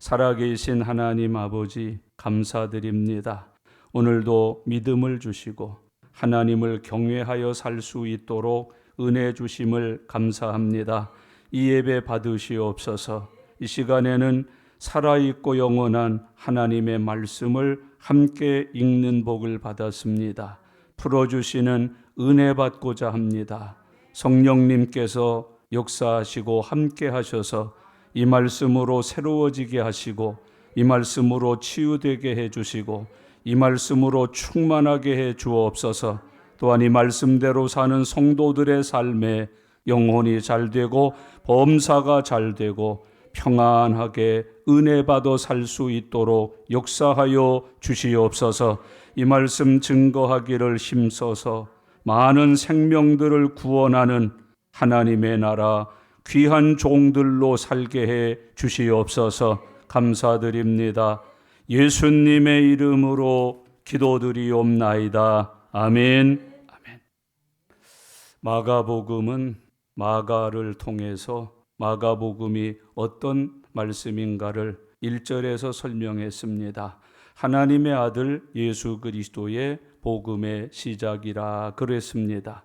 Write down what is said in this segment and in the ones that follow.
살아계신 하나님 아버지 감사드립니다. 오늘도 믿음을 주시고 하나님을 경외하여 살 수 있도록 은혜 주심을 감사합니다. 이 예배 받으시옵소서. 이 시간에는 살아있고 영원한 하나님의 말씀을 함께 읽는 복을 받았습니다. 풀어주시는 은혜 받고자 합니다. 성령님께서 역사하시고 함께 하셔서 이 말씀으로 새로워지게 하시고 이 말씀으로 치유되게 해주시고 이 말씀으로 충만하게 해 주옵소서. 또한 이 말씀대로 사는 성도들의 삶에 영혼이 잘되고 범사가 잘되고 평안하게 은혜 받아 살 수 있도록 역사하여 주시옵소서. 이 말씀 증거하기를 힘써서 많은 생명들을 구원하는 하나님의 나라 귀한 종들로 살게 해 주시옵소서. 감사드립니다. 예수님의 이름으로 기도드리옵나이다. 아멘. 아멘. 마가복음은 마가를 통해서 마가복음이 어떤 말씀인가를 1절에서 설명했습니다. 하나님의 아들 예수 그리스도의 복음의 시작이라 그랬습니다.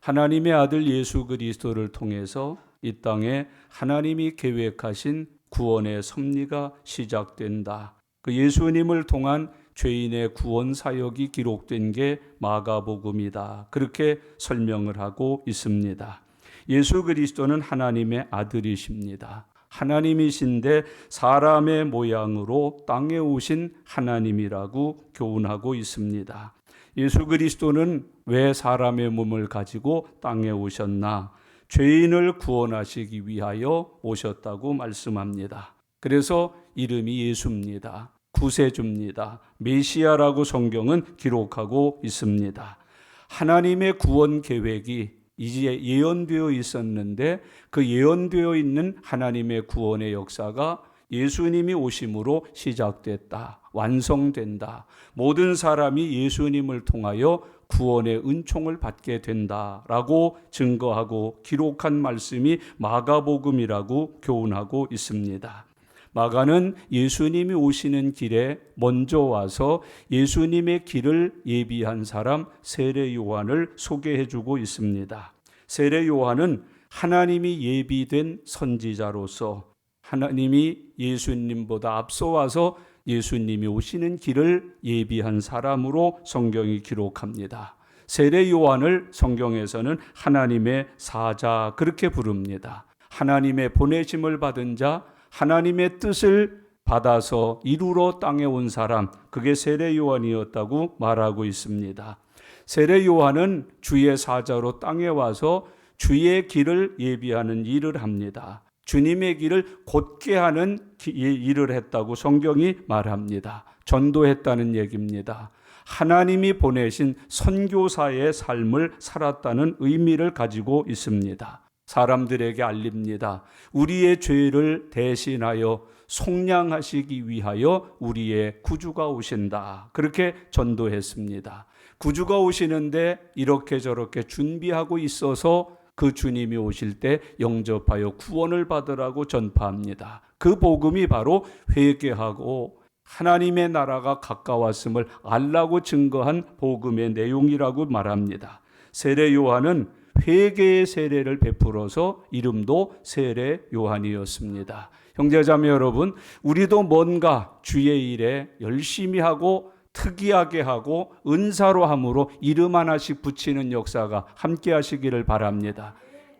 하나님의 아들 예수 그리스도를 통해서 이 땅에 하나님이 계획하신 구원의 섭리가 시작된다. 그 예수님을 통한 죄인의 구원 사역이 기록된 게 마가복음이다. 그렇게 설명을 하고 있습니다. 예수 그리스도는 하나님의 아들이십니다. 하나님이신데 사람의 모양으로 땅에 오신 하나님이라고 교훈하고 있습니다. 예수 그리스도는 왜 사람의 몸을 가지고 땅에 오셨나? 죄인을 구원하시기 위하여 오셨다고 말씀합니다. 그래서 이름이 예수입니다. 구세주입니다. 메시아라고 성경은 기록하고 있습니다. 하나님의 구원 계획이 이제 예언되어 있었는데 그 예언되어 있는 하나님의 구원의 역사가 예수님이 오심으로 시작됐다. 완성된다. 모든 사람이 예수님을 통하여 구원의 은총을 받게 된다라고 증거하고 기록한 말씀이 마가복음이라고 교훈하고 있습니다. 마가는 예수님이 오시는 길에 먼저 와서 예수님의 길을 예비한 사람 세례 요한을 소개해주고 있습니다. 세례 요한은 하나님이 예비된 선지자로서 하나님이 예수님보다 앞서 와서 예수님이 오시는 길을 예비한 사람으로 성경이 기록합니다. 세례 요한을 성경에서는 하나님의 사자 그렇게 부릅니다. 하나님의 보내심을 받은 자, 하나님의 뜻을 받아서 이루러 땅에 온 사람, 그게 세례 요한이었다고 말하고 있습니다. 세례 요한은 주의 사자로 땅에 와서 주의 길을 예비하는 일을 합니다. 주님의 길을 곧게 하는 일을 했다고 성경이 말합니다. 전도했다는 얘기입니다. 하나님이 보내신 선교사의 삶을 살았다는 의미를 가지고 있습니다. 사람들에게 알립니다. 우리의 죄를 대신하여 속량하시기 위하여 우리의 구주가 오신다. 그렇게 전도했습니다. 구주가 오시는데 이렇게 저렇게 준비하고 있어서 그 주님이 오실 때 영접하여 구원을 받으라고 전파합니다. 그 복음이 바로 회개하고 하나님의 나라가 가까웠음을 알라고 증거한 복음의 내용이라고 말합니다. 세례 요한은 회개의 세례를 베풀어서 이름도 세례 요한이었습니다. 형제자매 여러분, 우리도 뭔가 주의 일에 열심히 하고 특이하게 하고 은사로 함으로 이름 하나씩 붙이는 역사가 함께 하시기를 바랍니다.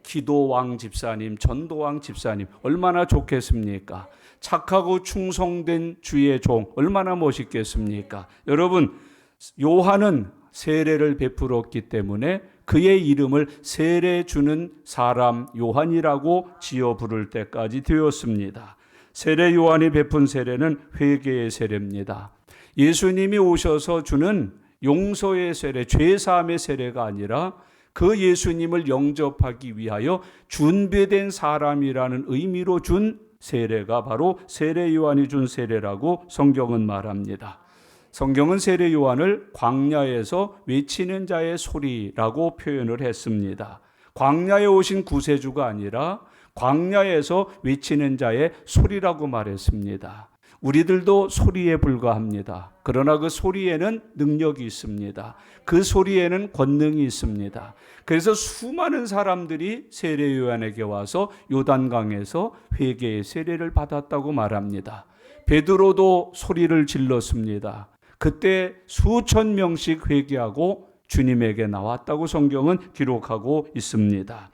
기도왕 집사님, 전도왕 집사님 얼마나 좋겠습니까? 착하고 충성된 주의 종 얼마나 멋있겠습니까? 여러분, 요한은 세례를 베풀었기 때문에 그의 이름을 세례 주는 사람 요한이라고 지어 부를 때까지 되었습니다. 세례 요한이 베푼 세례는 회개의 세례입니다. 예수님이 오셔서 주는 용서의 세례, 죄사함의 세례가 아니라 그 예수님을 영접하기 위하여 준비된 사람이라는 의미로 준 세례가 바로 세례 요한이 준 세례라고 성경은 말합니다. 성경은 세례 요한을 광야에서 외치는 자의 소리라고 표현을 했습니다. 광야에 오신 구세주가 아니라 광야에서 외치는 자의 소리라고 말했습니다. 우리들도 소리에 불과합니다. 그러나 그 소리에는 능력이 있습니다. 그 소리에는 권능이 있습니다. 그래서 수많은 사람들이 세례 요한에게 와서 요단강에서 회개의 세례를 받았다고 말합니다. 베드로도 소리를 질렀습니다. 그때 수천 명씩 회개하고 주님에게 나왔다고 성경은 기록하고 있습니다.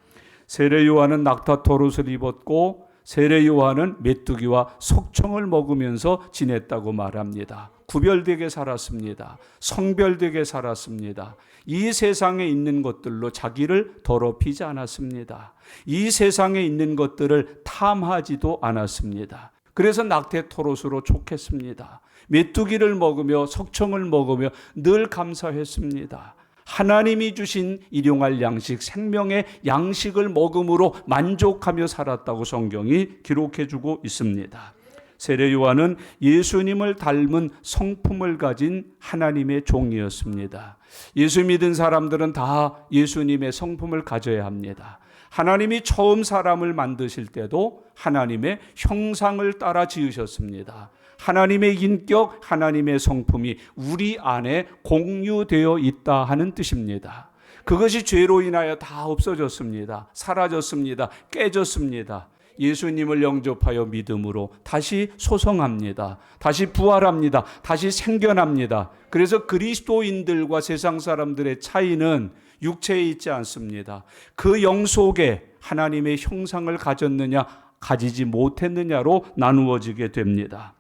세례 요한은 낙타토롯을 입었고 세례 요한은 메뚜기와 석청을 먹으면서 지냈다고 말합니다. 구별되게 살았습니다. 성별되게 살았습니다. 이 세상에 있는 것들로 자기를 더럽히지 않았습니다. 이 세상에 있는 것들을 탐하지도 않았습니다. 그래서 낙타토롯으로 족했습니다. 메뚜기를 먹으며 석청을 먹으며 늘 감사했습니다. 하나님이 주신 일용할 양식, 생명의 양식을 먹음으로 만족하며 살았다고 성경이 기록해주고 있습니다. 세례 요한은 예수님을 닮은 성품을 가진 하나님의 종이었습니다. 예수 믿은 사람들은 다 예수님의 성품을 가져야 합니다. 하나님이 처음 사람을 만드실 때도 하나님의 형상을 따라 지으셨습니다. 하나님의 인격, 하나님의 성품이 우리 안에 공유되어 있다 하는 뜻입니다. 그것이 죄로 인하여 다 없어졌습니다. 사라졌습니다. 깨졌습니다. 예수님을 영접하여 믿음으로 다시 소성합니다. 다시 부활합니다. 다시 생겨납니다. 그래서 그리스도인들과 세상 사람들의 차이는 육체에 있지 않습니다. 그 영 속에 하나님의 형상을 가졌느냐 가지지 못했느냐로 나누어지게 됩니다.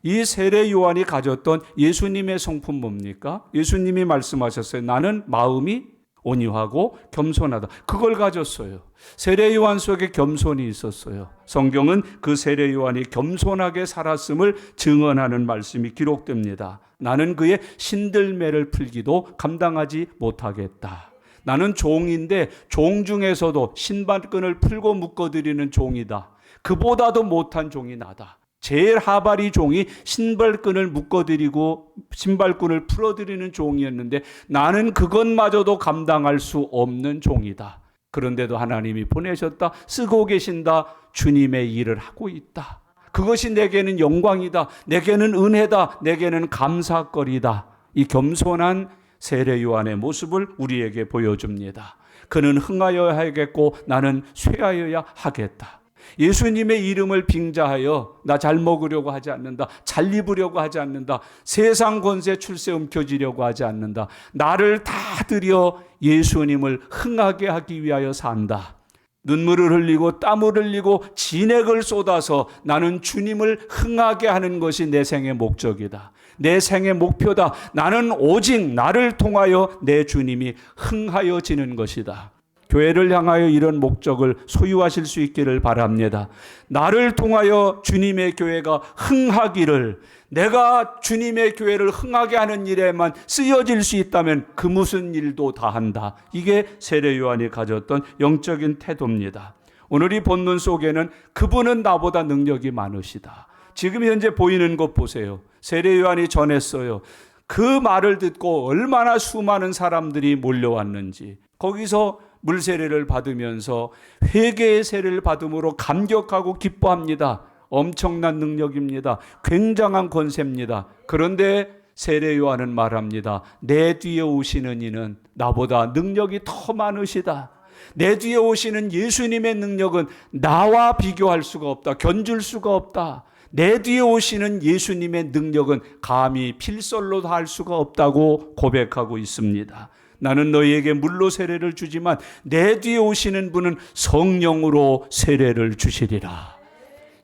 이 세례 요한이 가졌던 예수님의 성품 뭡니까? 예수님이 말씀하셨어요. 나는 마음이 온유하고 겸손하다. 그걸 가졌어요. 세례 요한 속에 겸손이 있었어요. 성경은 그 세례 요한이 겸손하게 살았음을 증언하는 말씀이 기록됩니다. 나는 그의 신들매를 풀기도 감당하지 못하겠다. 나는 종인데 종 중에서도 신발끈을 풀고 묶어드리는 종이다. 그보다도 못한 종이 나다. 제일 하바리 종이 신발끈을 묶어드리고 신발끈을 풀어드리는 종이었는데 나는 그것마저도 감당할 수 없는 종이다. 그런데도 하나님이 보내셨다. 쓰고 계신다. 주님의 일을 하고 있다. 그것이 내게는 영광이다. 내게는 은혜다. 내게는 감사거리다. 이 겸손한 세례 요한의 모습을 우리에게 보여줍니다. 그는 흥하여야 하겠고 나는 쇠하여야 하겠다. 예수님의 이름을 빙자하여 나 잘 먹으려고 하지 않는다. 잘 입으려고 하지 않는다. 세상 권세 출세 움켜쥐려고 하지 않는다. 나를 다 들여 예수님을 흥하게 하기 위하여 산다. 눈물을 흘리고 땀을 흘리고 진액을 쏟아서 나는 주님을 흥하게 하는 것이 내 생의 목적이다. 내 생의 목표다. 나는 오직 나를 통하여 내 주님이 흥하여지는 것이다. 교회를 향하여 이런 목적을 소유하실 수 있기를 바랍니다. 나를 통하여 주님의 교회가 흥하기를, 내가 주님의 교회를 흥하게 하는 일에만 쓰여질 수 있다면 그 무슨 일도 다 한다. 이게 세례 요한이 가졌던 영적인 태도입니다. 오늘 이 본문 속에는 그분은 나보다 능력이 많으시다. 지금 현재 보이는 것 보세요. 세례 요한이 전했어요. 그 말을 듣고 얼마나 수많은 사람들이 몰려왔는지. 거기서 물세례를 받으면서 회개의 세례를 받음으로 감격하고 기뻐합니다. 엄청난 능력입니다. 굉장한 권세입니다. 그런데 세례 요한은 말합니다. 내 뒤에 오시는 이는 나보다 능력이 더 많으시다. 내 뒤에 오시는 예수님의 능력은 나와 비교할 수가 없다. 견줄 수가 없다. 내 뒤에 오시는 예수님의 능력은 감히 필설로도 할 수가 없다고 고백하고 있습니다. 나는 너희에게 물로 세례를 주지만 내 뒤에 오시는 분은 성령으로 세례를 주시리라.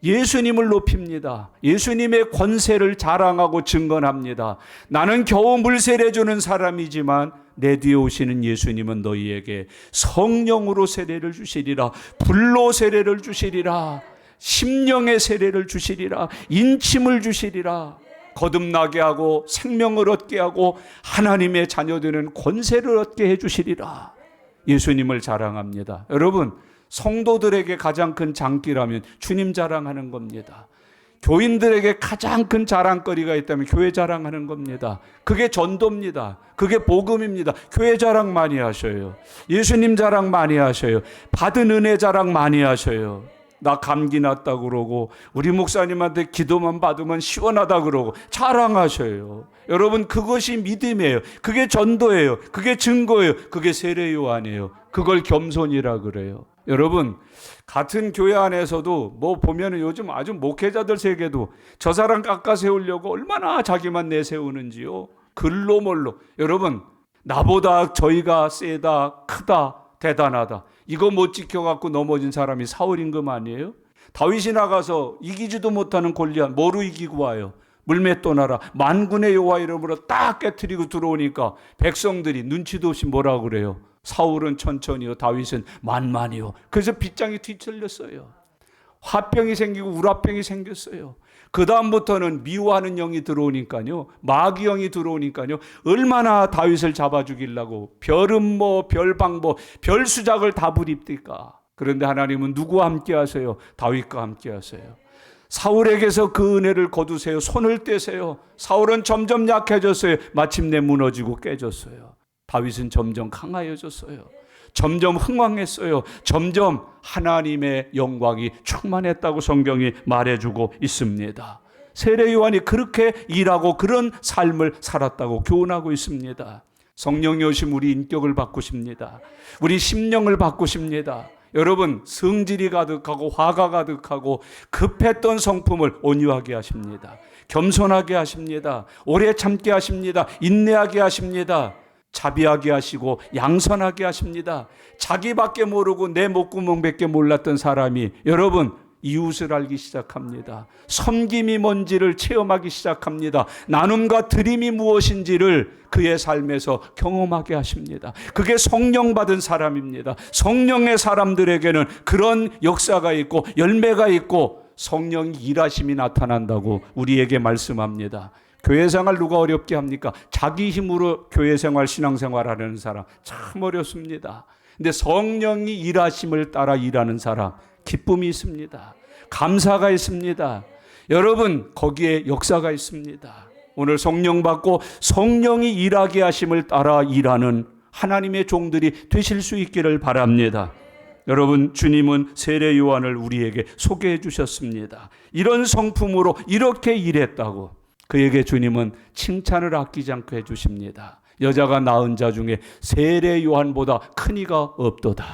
예수님을 높입니다. 예수님의 권세를 자랑하고 증언합니다. 나는 겨우 물세례 주는 사람이지만 내 뒤에 오시는 예수님은 너희에게 성령으로 세례를 주시리라. 불로 세례를 주시리라. 심령의 세례를 주시리라. 인침을 주시리라. 거듭나게 하고 생명을 얻게 하고 하나님의 자녀되는 권세를 얻게 해주시리라. 예수님을 자랑합니다. 여러분, 성도들에게 가장 큰 장기라면 주님 자랑하는 겁니다. 교인들에게 가장 큰 자랑거리가 있다면 교회 자랑하는 겁니다. 그게 전도입니다. 그게 복음입니다. 교회 자랑 많이 하셔요. 예수님 자랑 많이 하셔요. 받은 은혜 자랑 많이 하셔요. 나 감기 났다 그러고 우리 목사님한테 기도만 받으면 시원하다 그러고 자랑하셔요. 여러분, 그것이 믿음이에요. 그게 전도예요. 그게 증거예요. 그게 세례 요한이에요. 그걸 겸손이라 그래요. 여러분, 같은 교회 안에서도 뭐 보면은 요즘 아주 목회자들 세계도 저 사람 깎아 세우려고 얼마나 자기만 내세우는지요. 글로 뭘로. 여러분, 나보다 저희가 세다, 크다, 대단하다, 이거 못 지켜갖고 넘어진 사람이 사울 임금 아니에요? 다윗이 나가서 이기지도 못하는 골리앗 뭐로 이기고 와요? 물맷도 나라 만군의 여호와 이름으로 딱 깨트리고 들어오니까 백성들이 눈치도 없이 뭐라 그래요? 사울은 천천히요, 다윗은 만만히요. 그래서 빗장이 뒤틀렸어요. 화병이 생기고 우라병이 생겼어요. 그 다음부터는 미워하는 영이 들어오니까요, 마귀 영이 들어오니까요, 얼마나 다윗을 잡아 죽이려고 별음모, 별방모, 별수작을 다 부립니까? 그런데 하나님은 누구와 함께 하세요? 다윗과 함께 하세요. 사울에게서 그 은혜를 거두세요. 손을 떼세요. 사울은 점점 약해졌어요. 마침내 무너지고 깨졌어요. 다윗은 점점 강하여졌어요. 점점 흥왕했어요. 점점 하나님의 영광이 충만했다고 성경이 말해주고 있습니다. 세례 요한이 그렇게 일하고 그런 삶을 살았다고 교훈하고 있습니다. 성령이 오시면 우리 인격을 바꾸십니다. 우리 심령을 바꾸십니다. 여러분, 성질이 가득하고 화가 가득하고 급했던 성품을 온유하게 하십니다. 겸손하게 하십니다. 오래 참게 하십니다. 인내하게 하십니다. 자비하게 하시고 양선하게 하십니다. 자기밖에 모르고 내 목구멍밖에 몰랐던 사람이 여러분 이웃을 알기 시작합니다. 섬김이 뭔지를 체험하기 시작합니다. 나눔과 드림이 무엇인지를 그의 삶에서 경험하게 하십니다. 그게 성령 받은 사람입니다. 성령의 사람들에게는 그런 역사가 있고 열매가 있고 성령이 일하심이 나타난다고 우리에게 말씀합니다. 교회 생활 누가 어렵게 합니까? 자기 힘으로 교회 생활, 신앙 생활 하려는 사람 참 어렵습니다. 근데 성령이 일하심을 따라 일하는 사람 기쁨이 있습니다. 감사가 있습니다. 여러분, 거기에 역사가 있습니다. 오늘 성령 받고 성령이 일하게 하심을 따라 일하는 하나님의 종들이 되실 수 있기를 바랍니다. 여러분, 주님은 세례 요한을 우리에게 소개해 주셨습니다. 이런 성품으로 이렇게 일했다고 그에게 주님은 칭찬을 아끼지 않고 해주십니다. 여자가 낳은 자 중에 세례 요한보다 큰 이가 없도다.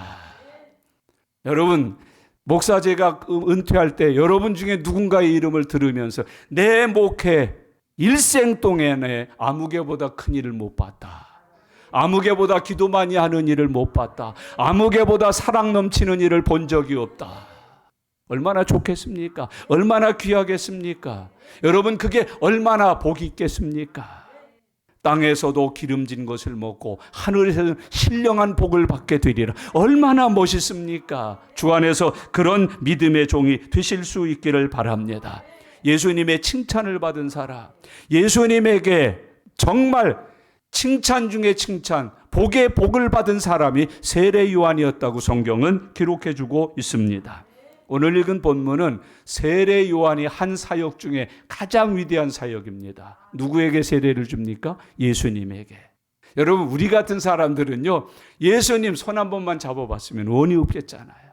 여러분, 목사제가 은퇴할 때 여러분 중에 누군가의 이름을 들으면서 내 목회 일생 동안에 아무개보다 큰 일을 못 봤다. 아무개보다 기도 많이 하는 일을 못 봤다. 아무개보다 사랑 넘치는 일을 본 적이 없다. 얼마나 좋겠습니까? 얼마나 귀하겠습니까? 여러분, 그게 얼마나 복이 있겠습니까? 땅에서도 기름진 것을 먹고 하늘에서는 신령한 복을 받게 되리라. 얼마나 멋있습니까? 주 안에서 그런 믿음의 종이 되실 수 있기를 바랍니다. 예수님의 칭찬을 받은 사람, 예수님에게 정말 칭찬 중에 칭찬, 복의 복을 받은 사람이 세례 요한이었다고 성경은 기록해 주고 있습니다. 오늘 읽은 본문은 세례 요한이 한 사역 중에 가장 위대한 사역입니다. 누구에게 세례를 줍니까? 예수님에게. 여러분, 우리 같은 사람들은요, 예수님 손 한 번만 잡아봤으면 원이 없겠잖아요.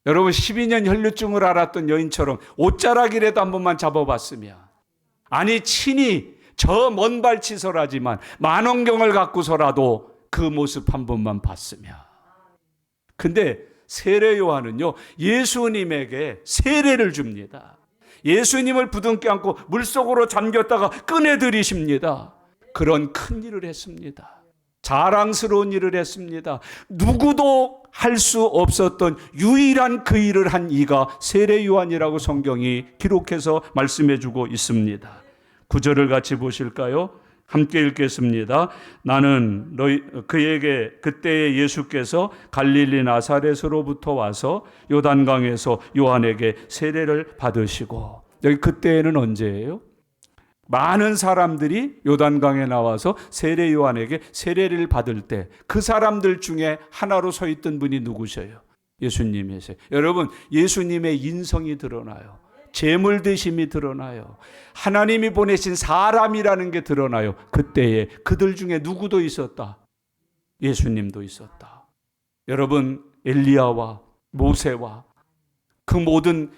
여러분, 12년 혈류증을 앓았던 여인처럼 옷자락이라도 한 번만 잡아봤으면, 아니 친히 저 먼 발치서라지만 만원경을 갖고서라도 그 모습 한 번만 봤으면. 근데 세례 요한은요, 예수님에게 세례를 줍니다. 예수님을 부둥켜 안고 물속으로 잠겼다가 꺼내들이십니다. 그런 큰 일을 했습니다. 자랑스러운 일을 했습니다. 누구도 할 수 없었던 유일한 그 일을 한 이가 세례 요한이라고 성경이 기록해서 말씀해 주고 있습니다. 9절을 같이 보실까요? 함께 읽겠습니다. 나는 그에게 그때에 예수께서 갈릴리 나사렛으로부터 와서 요단강에서 요한에게 세례를 받으시고, 여기 그때에는 언제예요? 많은 사람들이 요단강에 나와서 세례 요한에게 세례를 받을 때 그 사람들 중에 하나로 서 있던 분이 누구셔요? 예수님이세요. 여러분, 예수님의 인성이 드러나요. 재물 되심이 드러나요. 하나님이 보내신 사람이라는 게 드러나요. 그때에 그들 중에 누구도 있었다. 예수님도 있었다. 여러분, 엘리야와 모세와 그 모든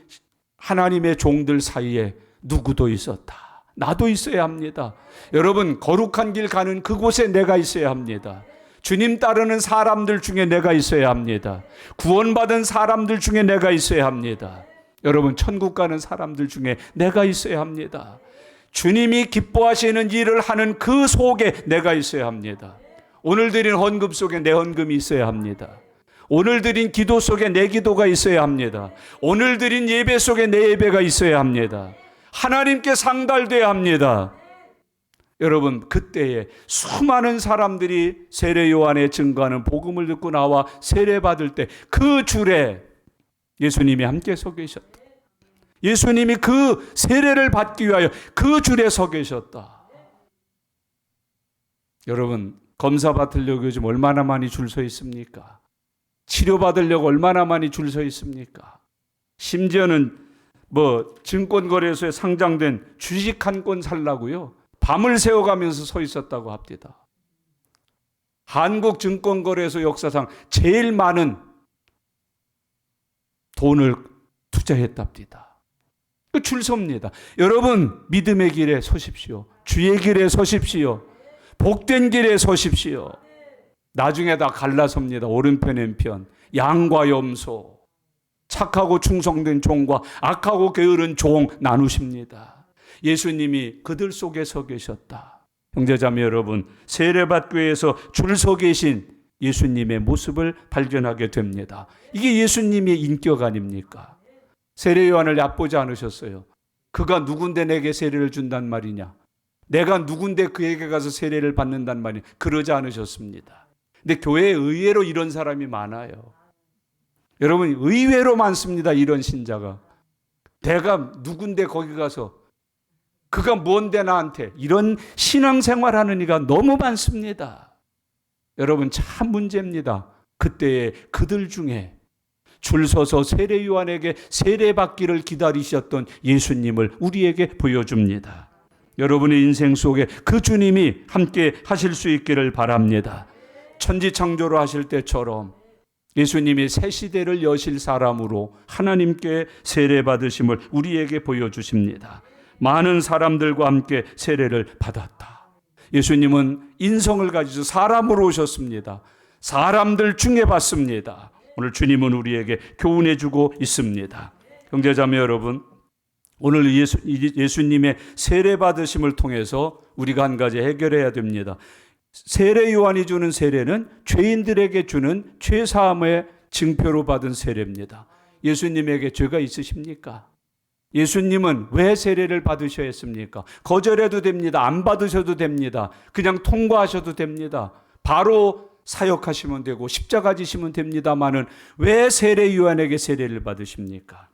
하나님의 종들 사이에 누구도 있었다. 나도 있어야 합니다. 여러분, 거룩한 길 가는 그곳에 내가 있어야 합니다. 주님 따르는 사람들 중에 내가 있어야 합니다. 구원받은 사람들 중에 내가 있어야 합니다. 여러분, 천국 가는 사람들 중에 내가 있어야 합니다. 주님이 기뻐하시는 일을 하는 그 속에 내가 있어야 합니다. 오늘 드린 헌금 속에 내 헌금이 있어야 합니다. 오늘 드린 기도 속에 내 기도가 있어야 합니다. 오늘 드린 예배 속에 내 예배가 있어야 합니다. 하나님께 상달돼야 합니다. 여러분, 그때에 수많은 사람들이 세례 요한의 증거하는 복음을 듣고 나와 세례 받을 때 그 줄에 예수님이 함께 서 계셨다. 예수님이 그 세례를 받기 위하여 그 줄에 서 계셨다. 여러분, 검사 받으려고 요즘 얼마나 많이 줄 서 있습니까? 치료 받으려고 얼마나 많이 줄 서 있습니까? 심지어는 증권거래소에 상장된 주식 한 건 살라고요, 밤을 새워가면서 서 있었다고 합니다. 한국증권거래소 역사상 제일 많은 돈을 투자했답니다. 그 줄 섭니다. 여러분, 믿음의 길에 서십시오. 주의 길에 서십시오. 복된 길에 서십시오. 나중에 다 갈라섭니다. 오른편 왼편, 양과 염소, 착하고 충성된 종과 악하고 게으른 종 나누십니다. 예수님이 그들 속에 서 계셨다. 형제자매 여러분, 세례받교회에서 줄 서 계신 예수님의 모습을 발견하게 됩니다. 이게 예수님의 인격 아닙니까? 세례 요한을 얕보지 않으셨어요. 그가 누군데 내게 세례를 준단 말이냐, 내가 누군데 그에게 가서 세례를 받는단 말이냐, 그러지 않으셨습니다. 근데 교회에 의외로 이런 사람이 많아요. 여러분, 의외로 많습니다. 이런 신자가. 내가 누군데 거기 가서, 그가 뭔데 나한테, 이런 신앙생활하는 이가 너무 많습니다. 여러분, 참 문제입니다. 그때에 그들 중에 줄 서서 세례 요한에게 세례받기를 기다리셨던 예수님을 우리에게 보여줍니다. 여러분의 인생 속에 그 주님이 함께 하실 수 있기를 바랍니다. 천지창조를 하실 때처럼 예수님이 새 시대를 여실 사람으로 하나님께 세례받으심을 우리에게 보여주십니다. 많은 사람들과 함께 세례를 받았다. 예수님은 인성을 가지셔 사람으로 오셨습니다. 사람들 중에 받습니다. 오늘 주님은 우리에게 교훈해 주고 있습니다. 형제자매 여러분, 오늘 예수님의 세례 받으심을 통해서 우리가 한 가지 해결해야 됩니다. 세례 요한이 주는 세례는 죄인들에게 주는 죄사함의 증표로 받은 세례입니다. 예수님에게 죄가 있으십니까? 예수님은 왜 세례를 받으셔야 했습니까? 거절해도 됩니다. 안 받으셔도 됩니다. 그냥 통과하셔도 됩니다. 바로 사역하시면 되고 십자가 지시면 됩니다마는 왜 세례 요한에게 세례를 받으십니까?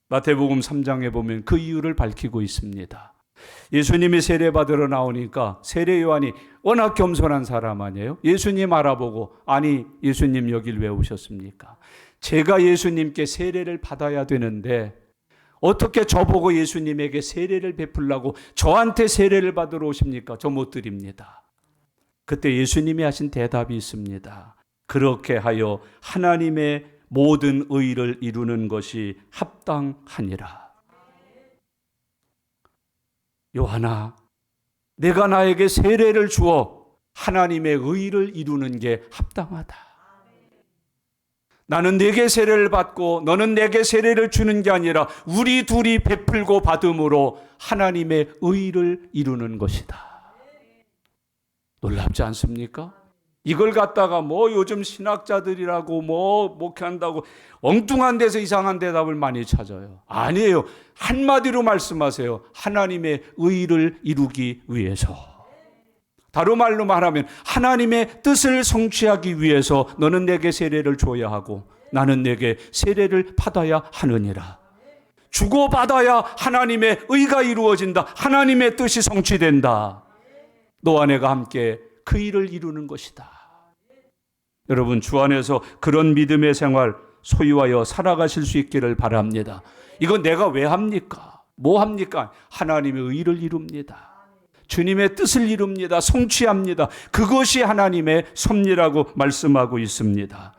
마태복음 3장에 보면 그 이유를 밝히고 있습니다. 예수님이 세례 받으러 나오니까 세례 요한이 워낙 겸손한 사람 아니에요? 예수님 알아보고, 아니 예수님 여길 왜 오셨습니까? 제가 예수님께 세례를 받아야 되는데 어떻게 저보고 예수님에게 세례를 베풀라고 저한테 세례를 받으러 오십니까? 저 못 드립니다. 그때 예수님이 하신 대답이 있습니다. 그렇게 하여 하나님의 모든 의를 이루는 것이 합당하니라. 요한아, 내가 나에게 세례를 주어 하나님의 의를 이루는 게 합당하다. 나는 내게 세례를 받고 너는 내게 세례를 주는 게 아니라 우리 둘이 베풀고 받음으로 하나님의 의를 이루는 것이다. 놀랍지 않습니까? 이걸 갖다가 요즘 신학자들이라고 목회한다고 엉뚱한 데서 이상한 대답을 많이 찾아요. 아니에요. 한마디로 말씀하세요. 하나님의 의를 이루기 위해서. 다른 말로 말하면 하나님의 뜻을 성취하기 위해서 너는 내게 세례를 줘야 하고 나는 내게 세례를 받아야 하느니라. 주고받아야 하나님의 의가 이루어진다. 하나님의 뜻이 성취된다. 너와 내가 함께 그 일을 이루는 것이다. 여러분, 주 안에서 그런 믿음의 생활 소유하여 살아가실 수 있기를 바랍니다. 이건 내가 왜 합니까? 뭐 합니까? 하나님의 의를 이룹니다. 주님의 뜻을 이룹니다. 성취합니다. 그것이 하나님의 섭리라고 말씀하고 있습니다.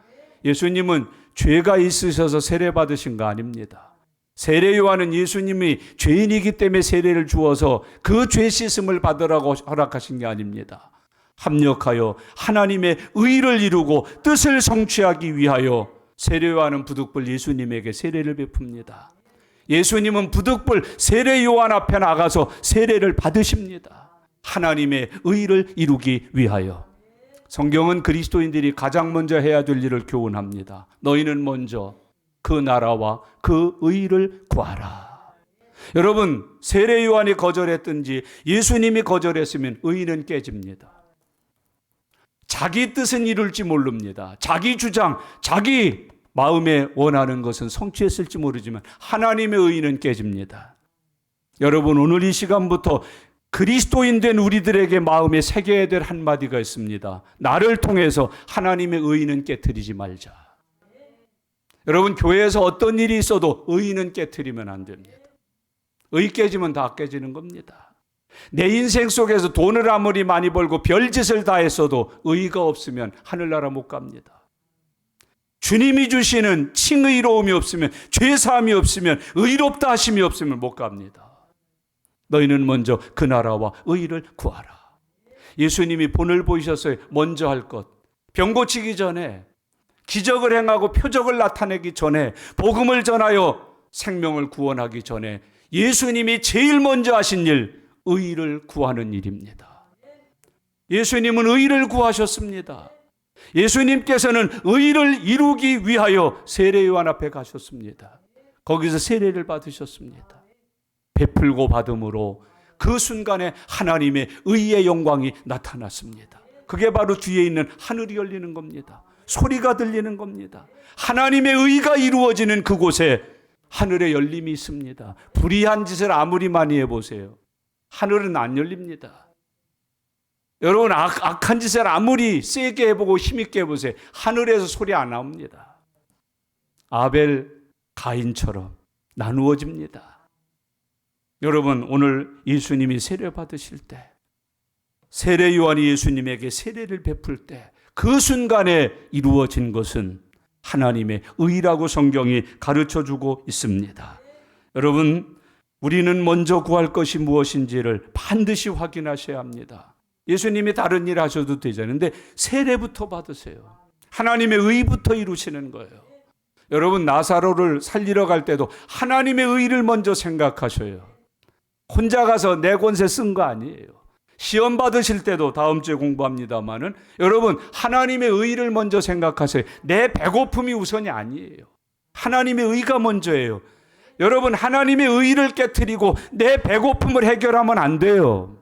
예수님은 죄가 있으셔서 세례 받으신 거 아닙니다. 세례 요한은 예수님이 죄인이기 때문에 세례를 주어서 그 죄 씻음을 받으라고 허락하신 게 아닙니다. 합력하여 하나님의 의를 이루고 뜻을 성취하기 위하여 세례 요한은 부득불 예수님에게 세례를 베풉니다. 예수님은 부득불 세례 요한 앞에 나가서 세례를 받으십니다. 하나님의 의를 이루기 위하여. 성경은 그리스도인들이 가장 먼저 해야 될 일을 교훈합니다. 너희는 먼저 그 나라와 그 의를 구하라. 여러분, 세례 요한이 거절했든지 예수님이 거절했으면 의는 깨집니다. 자기 뜻은 이룰지 모릅니다. 자기 주장, 자기 마음에 원하는 것은 성취했을지 모르지만 하나님의 의는 깨집니다. 여러분, 오늘 이 시간부터 그리스도인 된 우리들에게 마음에 새겨야 될 한마디가 있습니다. 나를 통해서 하나님의 의는 깨트리지 말자. 여러분, 교회에서 어떤 일이 있어도 의는 깨트리면 안 됩니다. 의 깨지면 다 깨지는 겁니다. 내 인생 속에서 돈을 아무리 많이 벌고 별짓을 다 했어도 의가 없으면 하늘나라 못 갑니다. 주님이 주시는 칭의로움이 없으면, 죄사함이 없으면, 의롭다 하심이 없으면 못 갑니다. 너희는 먼저 그 나라와 의를 구하라. 예수님이 본을 보이셨어요. 먼저 할 것. 병 고치기 전에, 기적을 행하고 표적을 나타내기 전에, 복음을 전하여 생명을 구원하기 전에 예수님이 제일 먼저 하신 일, 의를 구하는 일입니다. 예수님은 의를 구하셨습니다. 예수님께서는 의를 이루기 위하여 세례 요한 앞에 가셨습니다. 거기서 세례를 받으셨습니다. 베풀고 받음으로 그 순간에 하나님의 의의 영광이 나타났습니다. 그게 바로 뒤에 있는 하늘이 열리는 겁니다. 소리가 들리는 겁니다. 하나님의 의가 이루어지는 그곳에 하늘의 열림이 있습니다. 불의한 짓을 아무리 많이 해보세요. 하늘은 안 열립니다. 여러분, 악한 짓을 아무리 세게 해보고 힘있게 해보세요. 하늘에서 소리 안 나옵니다. 아벨, 가인처럼 나누어집니다. 여러분, 오늘 예수님이 세례 받으실 때, 세례 요한이 예수님에게 세례를 베풀 때 그 순간에 이루어진 것은 하나님의 의라고 성경이 가르쳐주고 있습니다. 여러분, 우리는 먼저 구할 것이 무엇인지를 반드시 확인하셔야 합니다. 예수님이 다른 일 하셔도 되잖아요. 근데 세례부터 받으세요. 하나님의 의부터 이루시는 거예요. 여러분, 나사로를 살리러 갈 때도 하나님의 의를 먼저 생각하셔요. 혼자 가서 내 권세 쓴 거 아니에요. 시험 받으실 때도 다음 주에 공부합니다마는 여러분, 하나님의 의를 먼저 생각하세요. 내 배고픔이 우선이 아니에요. 하나님의 의가 먼저예요. 여러분, 하나님의 의를 깨트리고 내 배고픔을 해결하면 안 돼요.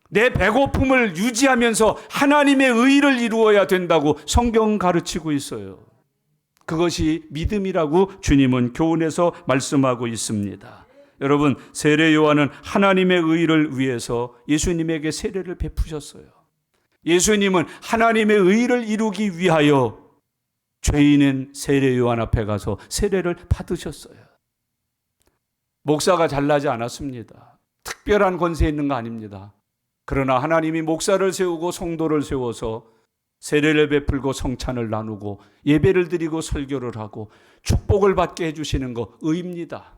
내 배고픔을 유지하면서 하나님의 의를 이루어야 된다고 성경은 가르치고 있어요. 그것이 믿음이라고 주님은 교훈에서 말씀하고 있습니다. 여러분, 세례 요한은 하나님의 의를 위해서 예수님에게 세례를 베푸셨어요. 예수님은 하나님의 의를 이루기 위하여 죄인인 세례 요한 앞에 가서 세례를 받으셨어요. 목사가 잘나지 않았습니다. 특별한 권세 있는 거 아닙니다. 그러나 하나님이 목사를 세우고 성도를 세워서 세례를 베풀고 성찬을 나누고 예배를 드리고 설교를 하고 축복을 받게 해주시는 거 의입니다.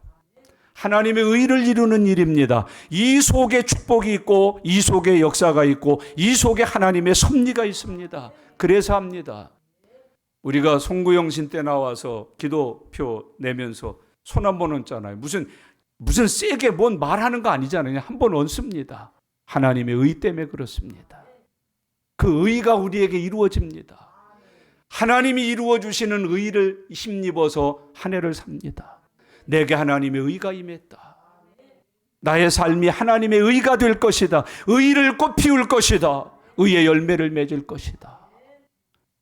하나님의 의를 이루는 일입니다. 이 속에 축복이 있고 이 속에 역사가 있고 이 속에 하나님의 섭리가 있습니다. 그래서 합니다. 우리가 송구영신 때 나와서 기도표 내면서 손 한 번 얹잖아요. 무슨 세게 뭔 말하는 거 아니잖아요. 한 번 얹습니다. 하나님의 의 때문에 그렇습니다. 그 의가 우리에게 이루어집니다. 하나님이 이루어 주시는 의를 힘입어서 한 해를 삽니다. 내게 하나님의 의가 임했다. 나의 삶이 하나님의 의가 될 것이다. 의를 꽃 피울 것이다. 의의 열매를 맺을 것이다.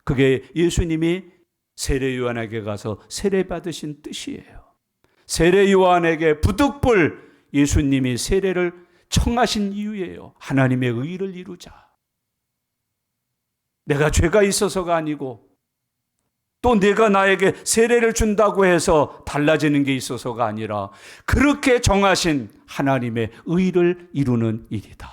그게 예수님이 세례 요한에게 가서 세례 받으신 뜻이에요. 세례 요한에게 부득불 예수님이 세례를 청하신 이유예요. 하나님의 의를 이루자. 내가 죄가 있어서가 아니고 또 내가 나에게 세례를 준다고 해서 달라지는 게 있어서가 아니라 그렇게 정하신 하나님의 의를 이루는 일이다.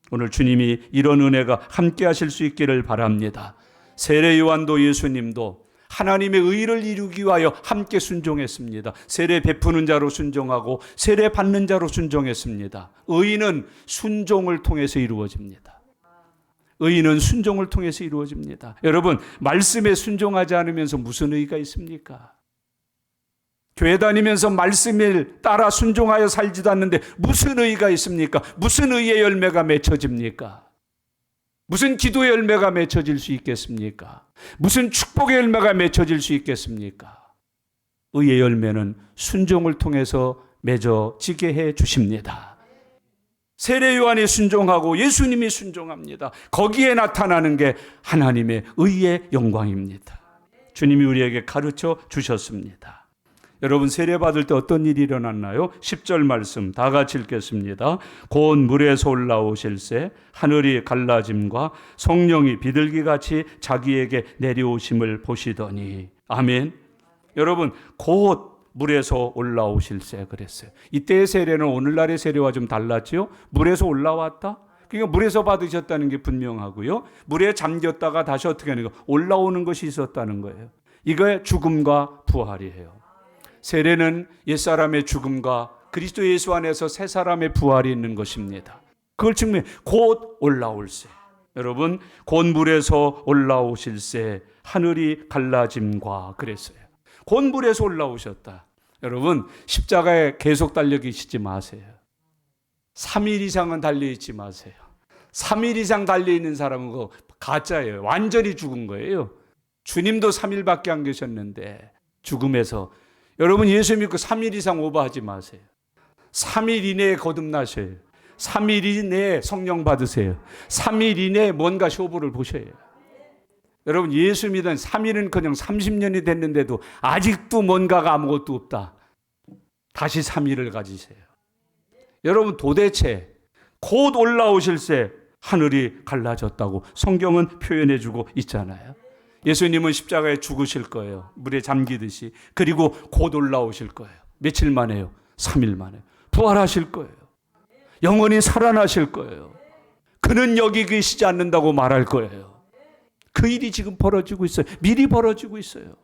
오늘 주님이 이런 은혜가 함께 하실 수 있기를 바랍니다. 세례 요한도 예수님도 하나님의 의를 이루기 위하여 함께 순종했습니다. 세례 베푸는 자로 순종하고 세례 받는 자로 순종했습니다. 의는 순종을 통해서 이루어집니다. 의는 순종을 통해서 이루어집니다. 여러분, 말씀에 순종하지 않으면서 무슨 의가 있습니까? 교회 다니면서 말씀을 따라 순종하여 살지도 않는데 무슨 의가 있습니까? 무슨 의의 열매가 맺혀집니까? 무슨 기도의 열매가 맺혀질 수 있겠습니까? 무슨 축복의 열매가 맺혀질 수 있겠습니까? 의의 열매는 순종을 통해서 맺어지게 해 주십니다. 세례 요한이 순종하고 예수님이 순종합니다. 거기에 나타나는 게 하나님의 의의 영광입니다. 주님이 우리에게 가르쳐 주셨습니다. 여러분, 세례 받을 때 어떤 일이 일어났나요? 10절 말씀 다 같이 읽겠습니다. 곧 물에서 올라오실새 하늘이 갈라짐과 성령이 비둘기같이 자기에게 내려오심을 보시더니. 아멘. 여러분, 곧 물에서 올라오실새 그랬어요. 이때의 세례는 오늘날의 세례와 좀 달랐지요? 물에서 올라왔다? 그러니까 물에서 받으셨다는 게 분명하고요. 물에 잠겼다가 다시 어떻게 하는 거? 올라오는 것이 있었다는 거예요. 이거의 죽음과 부활이에요. 세례는 옛사람의 죽음과 그리스도 예수 안에서 새 사람의 부활이 있는 것입니다. 그걸 증명해. 곧 올라올세. 여러분, 곧 물에서 올라오실세 하늘이 갈라짐과 그랬어요. 곧 물에서 올라오셨다. 여러분, 십자가에 계속 달려 계시지 마세요. 3일 이상은 달려있지 마세요. 3일 이상 달려있는 사람은 그거 가짜예요. 완전히 죽은 거예요. 주님도 3일밖에 안 계셨는데 죽음에서. 여러분, 예수 믿고 3일 이상 오버하지 마세요. 3일 이내에 거듭나셔요. 3일 이내에 성령 받으세요. 3일 이내에 뭔가 쇼부를 보셔요. 여러분, 예수 믿은 3일은 그냥 30년이 됐는데도 아직도 뭔가가 아무것도 없다. 다시 3일을 가지세요. 여러분, 도대체 곧 올라오실새 하늘이 갈라졌다고 성경은 표현해주고 있잖아요. 예수님은 십자가에 죽으실 거예요. 물에 잠기듯이. 그리고 곧 올라오실 거예요. 며칠 만에요? 3일 만에. 부활하실 거예요. 영원히 살아나실 거예요. 그는 여기 계시지 않는다고 말할 거예요. 그 일이 지금 벌어지고 있어요. 미리 벌어지고 있어요.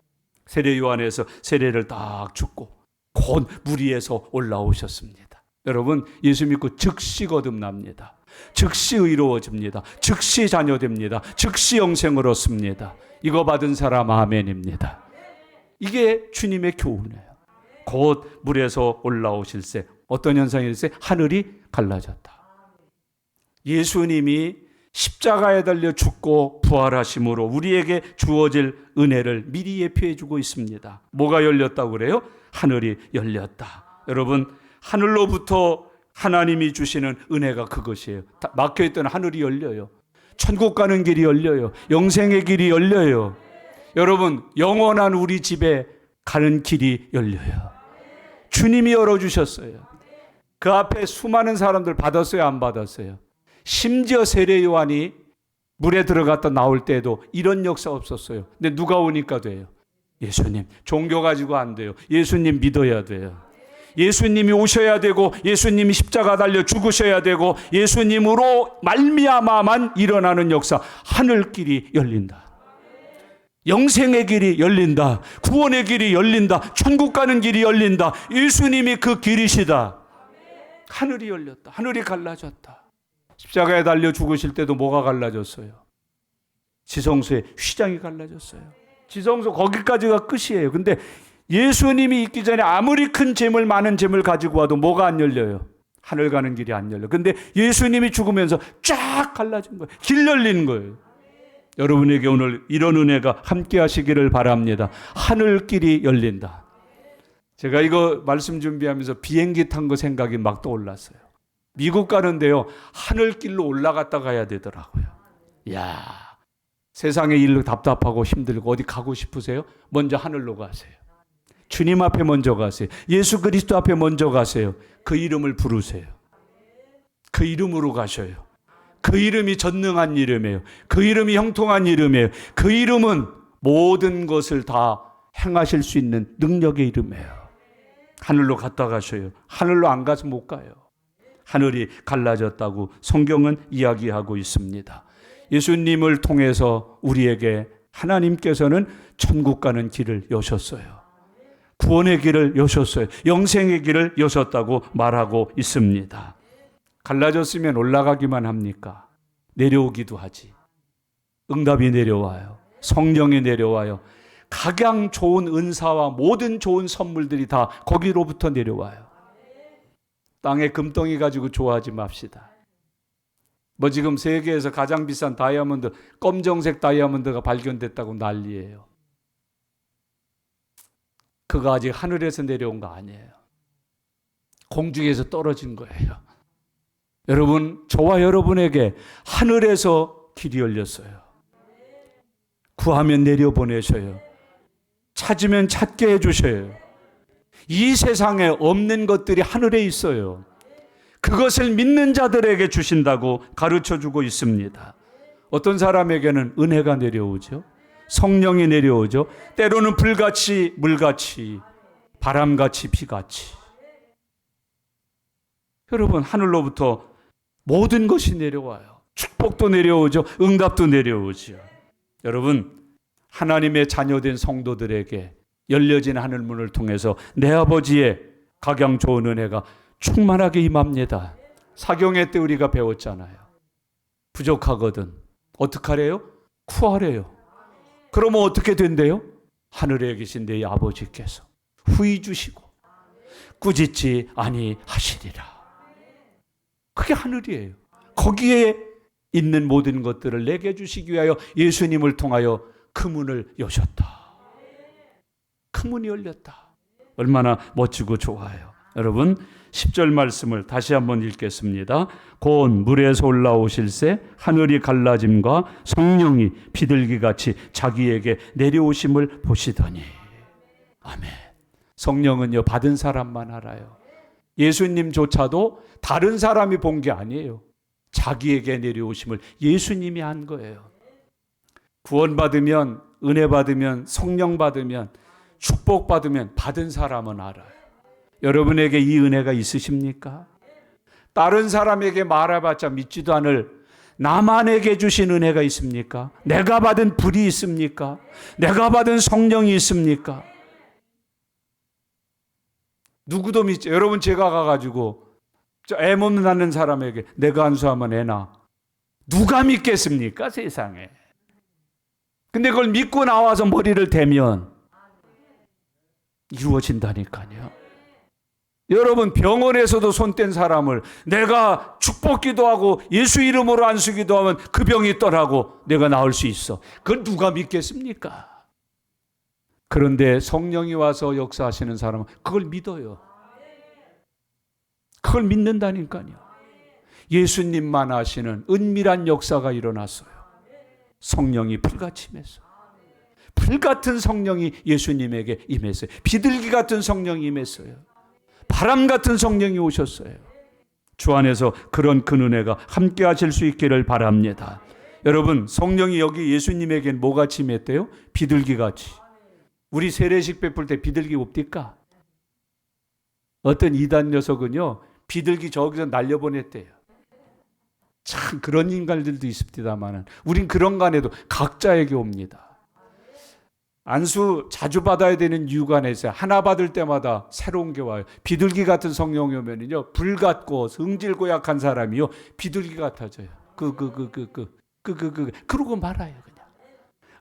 세례 요한에서 세례를 딱 줍고 곧 물 위에서 올라오셨습니다. 여러분, 예수 믿고 즉시 거듭납니다. 즉시 의로워집니다. 즉시 자녀됩니다. 즉시 영생을 얻습니다. 이거 받은 사람 아멘입니다. 이게 주님의 교훈이에요. 곧 물에서 올라오실새. 어떤 현상일세? 하늘이 갈라졌다. 예수님이 십자가에 달려 죽고 부활하심으로 우리에게 주어질 은혜를 미리 예표해 주고 있습니다. 뭐가 열렸다고 그래요? 하늘이 열렸다. 여러분, 하늘로부터 하나님이 주시는 은혜가 그것이에요. 막혀있던 하늘이 열려요. 천국 가는 길이 열려요. 영생의 길이 열려요. 여러분, 영원한 우리 집에 가는 길이 열려요. 주님이 열어주셨어요. 그 앞에 수많은 사람들 받았어요, 안 받았어요? 심지어 세례 요한이 물에 들어갔다 나올 때에도 이런 역사 없었어요. 근데 누가 오니까 돼요? 예수님. 종교 가지고 안 돼요. 예수님 믿어야 돼요. 예수님이 오셔야 되고 예수님이 십자가 달려 죽으셔야 되고 예수님으로 말미암아만 일어나는 역사. 하늘길이 열린다. 영생의 길이 열린다. 구원의 길이 열린다. 천국 가는 길이 열린다. 예수님이 그 길이시다. 하늘이 열렸다. 하늘이 갈라졌다. 십자가에 달려 죽으실 때도 뭐가 갈라졌어요? 지성소의 휘장이 갈라졌어요. 지성소 거기까지가 끝이에요. 근데 예수님이 있기 전에 아무리 큰 재물, 많은 재물 가지고 와도 뭐가 안 열려요? 하늘 가는 길이 안 열려요. 근데 예수님이 죽으면서 쫙 갈라진 거예요. 길 열린 거예요. 여러분에게 오늘 이런 은혜가 함께 하시기를 바랍니다. 하늘길이 열린다. 제가 이거 말씀 준비하면서 비행기 탄 거 생각이 막 떠올랐어요. 미국 가는데요, 하늘길로 올라갔다 가야 되더라고요. 이야, 세상의 일로 답답하고 힘들고 어디 가고 싶으세요? 먼저 하늘로 가세요. 주님 앞에 먼저 가세요. 예수 그리스도 앞에 먼저 가세요. 그 이름을 부르세요. 그 이름으로 가셔요. 그 이름이 전능한 이름이에요. 그 이름이 형통한 이름이에요. 그 이름은 모든 것을 다 행하실 수 있는 능력의 이름이에요. 하늘로 갔다 가셔요. 하늘로 안 가서 못 가요. 하늘이 갈라졌다고 성경은 이야기하고 있습니다. 예수님을 통해서 우리에게 하나님께서는 천국 가는 길을 여셨어요. 구원의 길을 여셨어요. 영생의 길을 여셨다고 말하고 있습니다. 갈라졌으면 올라가기만 합니까? 내려오기도 하지. 응답이 내려와요. 성령이 내려와요. 각양 좋은 은사와 모든 좋은 선물들이 다 거기로부터 내려와요. 땅에 금덩이 가지고 좋아하지 맙시다. 뭐 지금 세계에서 가장 비싼 다이아몬드, 검정색 다이아몬드가 발견됐다고 난리예요. 그거 아직 하늘에서 내려온 거 아니에요. 공중에서 떨어진 거예요. 여러분, 저와 여러분에게 하늘에서 길이 열렸어요. 구하면 내려보내셔요. 찾으면 찾게 해주셔요. 이 세상에 없는 것들이 하늘에 있어요. 그것을 믿는 자들에게 주신다고 가르쳐주고 있습니다. 어떤 사람에게는 은혜가 내려오죠. 성령이 내려오죠. 때로는 불같이, 물같이, 바람같이, 비같이. 여러분, 하늘로부터 모든 것이 내려와요. 축복도 내려오죠. 응답도 내려오죠. 여러분, 하나님의 자녀된 성도들에게 열려진 하늘문을 통해서 내 아버지의 각양 좋은 은혜가 충만하게 임합니다. 사경회 때 우리가 배웠잖아요. 부족하거든. 어떡하래요? 구하래요. 그러면 어떻게 된대요? 하늘에 계신 내 아버지께서 후히 주시고 꾸짖지 아니하시리라. 그게 하늘이에요. 거기에 있는 모든 것들을 내게 주시기 위하여 예수님을 통하여 그 문을 여셨다. 그 문이 열렸다. 얼마나 멋지고 좋아요. 여러분, 10절 말씀을 다시 한번 읽겠습니다. 곧 물에서 올라오실새 하늘이 갈라짐과 성령이 비둘기같이 자기에게 내려오심을 보시더니. 아멘. 성령은요, 받은 사람만 알아요. 예수님조차도 다른 사람이 본 게 아니에요. 자기에게 내려오심을 예수님이 한 거예요. 구원받으면, 은혜 받으면, 성령 받으면, 축복 받으면 받은 사람은 알아요. 여러분에게 이 은혜가 있으십니까? 다른 사람에게 말해봤자 믿지도 않을 나만에게 주신 은혜가 있습니까? 내가 받은 불이 있습니까? 내가 받은 성령이 있습니까? 누구도 믿지. 여러분, 제가 가가지고 애 못 낳는 사람에게 내가 안수하면 애 낳아. 누가 믿겠습니까, 세상에? 근데 그걸 믿고 나와서 머리를 대면 이루어진다니까요. 여러분, 병원에서도 손 뗀 사람을 내가 축복 기도하고 예수 이름으로 안수 기도하면 그 병이 떠나고 내가 나을 수 있어. 그걸 누가 믿겠습니까? 그런데 성령이 와서 역사하시는 사람은 그걸 믿어요. 그걸 믿는다니까요. 예수님만 아시는 은밀한 역사가 일어났어요. 성령이 불같이 임했어요. 불같은 성령이 예수님에게 임했어요. 비둘기 같은 성령이 임했어요. 바람 같은 성령이 오셨어요. 주 안에서 그런 큰 은혜가 함께 하실 수 있기를 바랍니다. 여러분, 성령이 여기 예수님에겐 뭐같이 임했대요? 비둘기같이. 우리 세례식 베풀 때 비둘기 없딜까? 어떤 이단 녀석은요, 비둘기 저기서 날려보냈대요. 참 그런 인간들도 있습니다만 우린 그런 거 안 해도 각자에게 옵니다. 안수 자주 받아야 되는 이유가 하나 있어요. 하나 받을 때마다 새로운 게 와요. 비둘기 같은 성령이 오면은요, 불 같고 성질 고약한 사람이요, 비둘기 같아져요. 그러고 말아요, 그냥.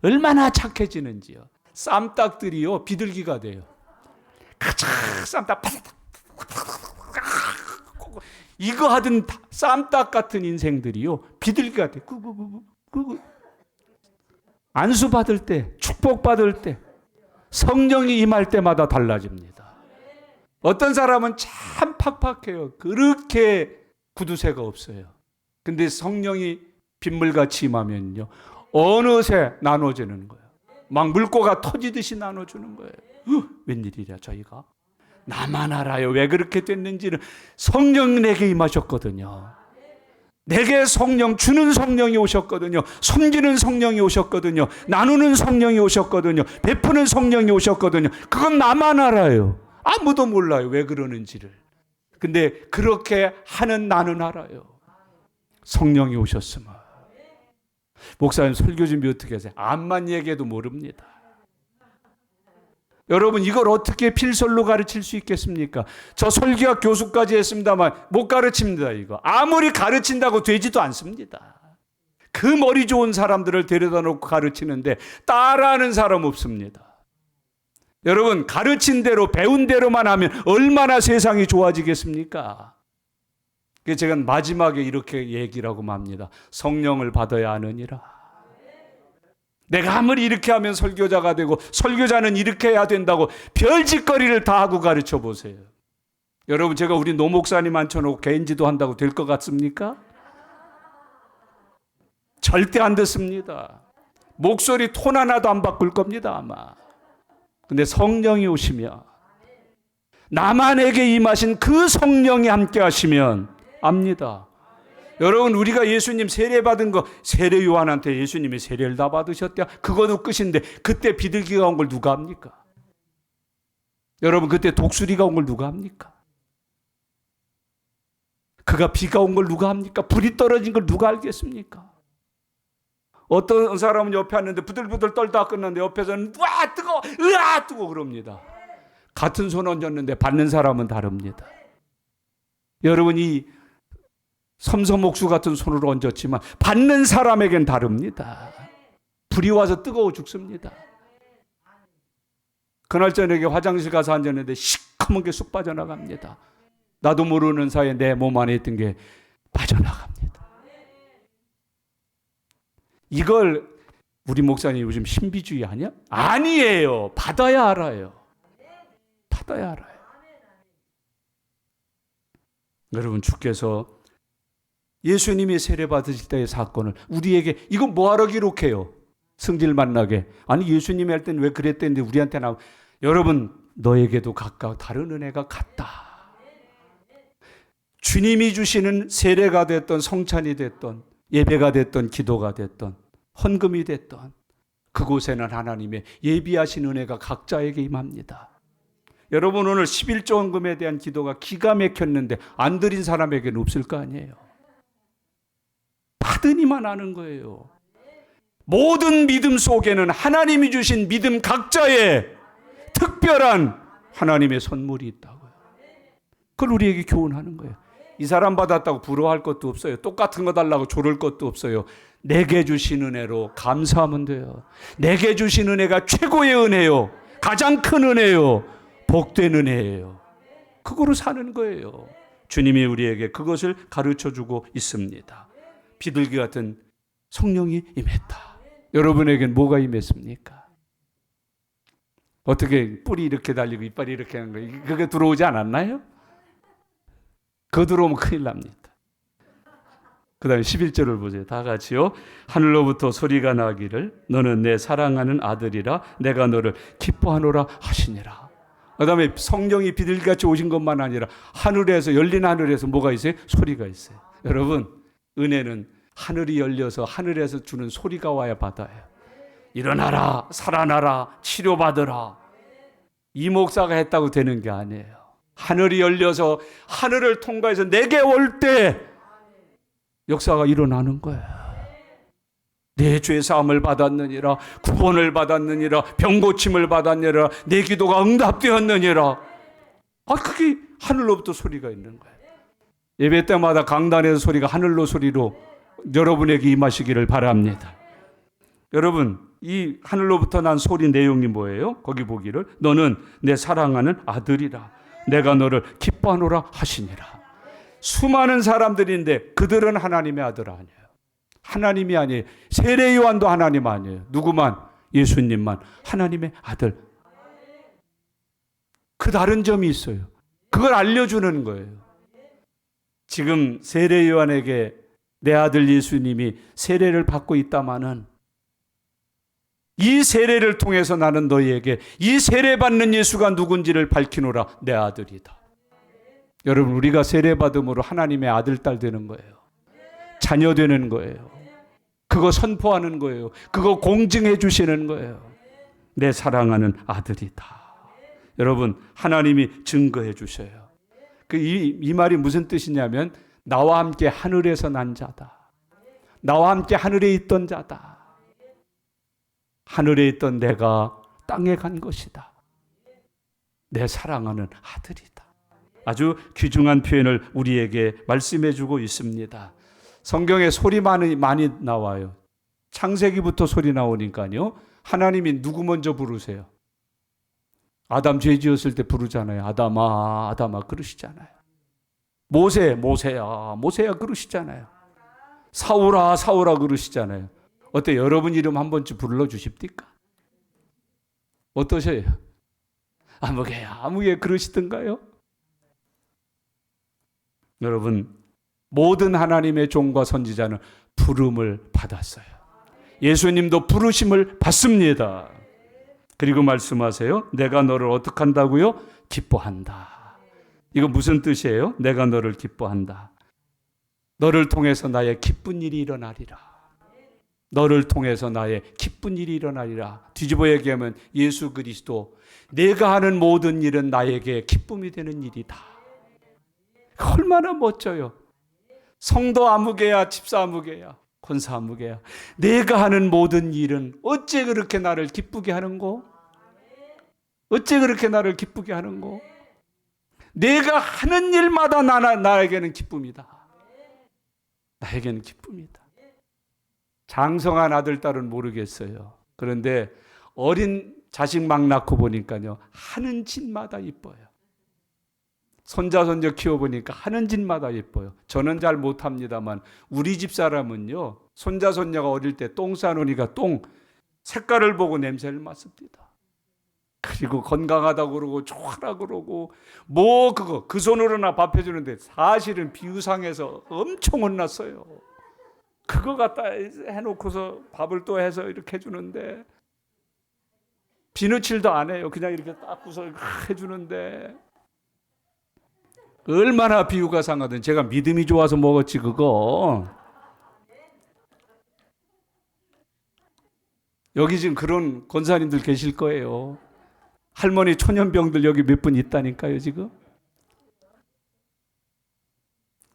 얼마나 착해지는지요. 쌈딱들이요, 비둘기가 돼요. 가자, 쌈딱. 이거 하던 쌈딱 같은 인생들이요, 비둘기가 돼요. 안수 받을 때, 축복 받을 때, 성령이 임할 때마다 달라집니다. 어떤 사람은 참 팍팍해요. 그렇게 구두쇠가 없어요. 근데 성령이 빗물같이 임하면요, 어느새 나눠지는 거예요. 막 물고가 터지듯이 나눠주는 거예요. 웬일이랴, 저희가? 나만 알아요. 왜 그렇게 됐는지는. 성령 내게 임하셨거든요. 내게 성령, 주는 성령이 오셨거든요. 섬기는 성령이 오셨거든요. 나누는 성령이 오셨거든요. 베푸는 성령이 오셨거든요. 그건 나만 알아요. 아무도 몰라요. 왜 그러는지를. 근데 그렇게 하는 나는 알아요. 성령이 오셨으면. 목사님 설교 준비 어떻게 하세요? 암만 얘기해도 모릅니다. 여러분 이걸 어떻게 필설로 가르칠 수 있겠습니까? 저 설교학 교수까지 했습니다만 못 가르칩니다. 이거 아무리 가르친다고 되지도 않습니다. 그 머리 좋은 사람들을 데려다 놓고 가르치는데 따라하는 사람 없습니다. 여러분 가르친 대로 배운 대로만 하면 얼마나 세상이 좋아지겠습니까? 그래서 제가 마지막에 이렇게 얘기를 하고 맙니다. 성령을 받아야 하느니라. 내가 아무리 이렇게 하면 설교자가 되고 설교자는 이렇게 해야 된다고 별짓거리를 다 하고 가르쳐 보세요. 여러분 제가 우리 노 목사님 앉혀놓고 개인지도 한다고 될 것 같습니까? 절대 안 됐습니다. 목소리 톤 하나도 안 바꿀 겁니다 아마. 근데 성령이 오시면 나만에게 임하신 그 성령이 함께 하시면 압니다. 여러분 우리가 예수님 세례 받은 거 세례 요한한테 예수님이 세례를 다 받으셨대요. 그거도 끝인데 그때 비둘기가 온 걸 누가 합니까? 여러분 그때 독수리가 온 걸 누가 합니까? 그가 비가 온 걸 누가 합니까? 불이 떨어진 걸 누가 알겠습니까? 어떤 사람은 옆에 왔는데 부들부들 떨다 끝났는데 옆에서는 와 뜨거워 으아 뜨거워 그럽니다. 같은 손 얹었는데 받는 사람은 다릅니다. 여러분 이 섬섬옥수 같은 손으로 얹었지만 받는 사람에겐 다릅니다. 불이 와서 뜨거워 죽습니다. 그날 저녁에 화장실 가서 앉았는데 시커먼 게 쑥 빠져나갑니다. 나도 모르는 사이에 내 몸 안에 있던 게 빠져나갑니다. 이걸 우리 목사님 요즘 신비주의 아니야? 아니에요. 받아야 알아요. 받아야 알아요. 여러분 주께서 예수님이 세례 받으실 때의 사건을 우리에게 이거 뭐하러 기록해요? 성질 만나게. 아니 예수님이 할 때는 왜 그랬대는데 우리한테 나오면 여러분 너에게도 각각 다른 은혜가 같다. 주님이 주시는 세례가 됐던 성찬이 됐던 예배가 됐던 기도가 됐던 헌금이 됐던 그곳에는 하나님의 예비하신 은혜가 각자에게 임합니다. 여러분 오늘 11조 헌금에 대한 기도가 기가 막혔는데 안 드린 사람에게는 없을 거 아니에요. 받으니만 아는 거예요. 모든 믿음 속에는 하나님이 주신 믿음 각자의 특별한 하나님의 선물이 있다고요. 그걸 우리에게 교훈하는 거예요. 이 사람 받았다고 부러워할 것도 없어요. 똑같은 거 달라고 조를 것도 없어요. 내게 주신 은혜로 감사하면 돼요. 내게 주신 은혜가 최고의 은혜요. 가장 큰 은혜요. 복된 은혜예요. 그거로 사는 거예요. 주님이 우리에게 그것을 가르쳐주고 있습니다. 비둘기 같은 성령이 임했다. 여러분에겐 뭐가 임했습니까? 어떻게 뿔이 이렇게 달리고 이빨이 이렇게 하는 거예요? 그게 들어오지 않았나요? 그거 들어오면 큰일 납니다. 그 다음에 11절을 보세요. 다 같이요. 하늘로부터 소리가 나기를 너는 내 사랑하는 아들이라 내가 너를 기뻐하노라 하시니라. 그 다음에 성령이 비둘기같이 오신 것만 아니라 하늘에서 열린 하늘에서 뭐가 있어요? 소리가 있어요. 여러분 은혜는 하늘이 열려서 하늘에서 주는 소리가 와야 받아요. 일어나라, 살아나라, 치료받으라. 이 목사가 했다고 되는 게 아니에요. 하늘이 열려서 하늘을 통과해서 내게 올 때 역사가 일어나는 거예요. 내 죄 사함을 받았느니라, 구원을 받았느니라, 병 고침을 받았느니라, 내 기도가 응답되었느니라. 그게 하늘로부터 소리가 있는 거예요. 예배 때마다 강단에서 소리가 하늘로 소리로 여러분에게 임하시기를 바랍니다. 여러분 이 하늘로부터 난 소리 내용이 뭐예요? 거기 보기를 너는 내 사랑하는 아들이라 내가 너를 기뻐하노라 하시니라. 수많은 사람들인데 그들은 하나님의 아들 아니에요. 하나님이 아니에요. 세례 요한도 하나님 아니에요. 누구만? 예수님만 하나님의 아들. 그 다른 점이 있어요. 그걸 알려주는 거예요. 지금 세례 요한에게 내 아들 예수님이 세례를 받고 있다마는 이 세례를 통해서 나는 너희에게 이 세례 받는 예수가 누군지를 밝히노라. 내 아들이다. 여러분 우리가 세례 받음으로 하나님의 아들 딸 되는 거예요. 자녀 되는 거예요. 그거 선포하는 거예요. 그거 공증해 주시는 거예요. 내 사랑하는 아들이다. 여러분 하나님이 증거해 주셔요. 이 말이 무슨 뜻이냐면 나와 함께 하늘에서 난 자다. 나와 함께 하늘에 있던 자다. 하늘에 있던 내가 땅에 간 것이다. 내 사랑하는 아들이다. 아주 귀중한 표현을 우리에게 말씀해 주고 있습니다. 성경에 소리 많이 나와요. 창세기부터 소리 나오니까요. 하나님이 누구 먼저 부르세요? 아담 죄 지었을 때 부르잖아요. 아담아, 아담아 그러시잖아요. 모세야 그러시잖아요. 사울아, 사울아 그러시잖아요. 어때? 여러분 이름 한 번쯤 불러주십니까? 어떠셔요? 아무개 그러시던가요? 여러분, 모든 하나님의 종과 선지자는 부름을 받았어요. 예수님도 부르심을 받습니다. 그리고 말씀하세요. 내가 너를 어떻게 한다고요? 기뻐한다. 이거 무슨 뜻이에요? 내가 너를 기뻐한다. 너를 통해서 나의 기쁜 일이 일어나리라. 너를 통해서 나의 기쁜 일이 일어나리라. 뒤집어 얘기하면 예수 그리스도, 내가 하는 모든 일은 나에게 기쁨이 되는 일이다. 얼마나 멋져요. 성도 아무개야, 집사 아무개야, 권사 아무개야. 내가 하는 모든 일은 어째 그렇게 나를 기쁘게 하는고? 어째 그렇게 나를 기쁘게 하는고? 내가 하는 일마다 나에게는 기쁨이다. 나에게는 기쁨이다. 장성한 아들, 딸은 모르겠어요. 그런데 어린 자식 막 낳고 보니까요, 하는 짓마다 이뻐요. 손자, 손녀 키워보니까 하는 짓마다 예뻐요. 저는 잘 못합니다만 우리 집 사람은요, 손자, 손녀가 어릴 때 똥 싸놓으니까 똥 색깔을 보고 냄새를 맡습니다. 그리고 건강하다고 그러고 좋아라 그러고 그 손으로나 밥 해주는데 사실은 비유상해서 엄청 혼났어요. 그거 갖다 해놓고서 밥을 또 해서 이렇게 해주는데 비누칠도 안 해요. 그냥 이렇게 닦고서 해주는데 얼마나 비유가 상하든 제가 믿음이 좋아서 먹었지 그거. 여기 지금 그런 권사님들 계실 거예요. 할머니 초년병들 여기 몇 분 있다니까요 지금.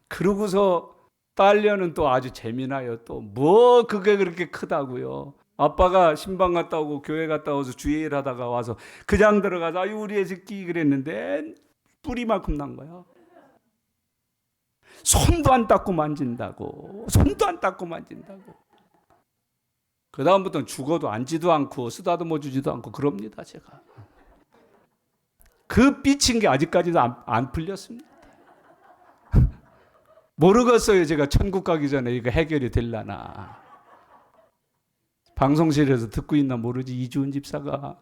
그러고서 딸려는 또 아주 재미나요. 또 뭐 그게 그렇게 크다고요. 아빠가 신방 갔다 오고 교회 갔다 와서 주일 하다가 와서 그냥 들어가서 아유 우리 애 새끼 그랬는데 뿌리만큼 난 거야. 손도 안 닦고 만진다고. 그 다음부터는 죽어도 앉지도 않고 쓰다듬어 주지도 않고 그럽니다 제가. 그 삐친 게 아직까지도 안 풀렸습니다. 모르겠어요 제가 천국 가기 전에 이거 해결이 될라나. 방송실에서 듣고 있나 모르지. 이주은 집사가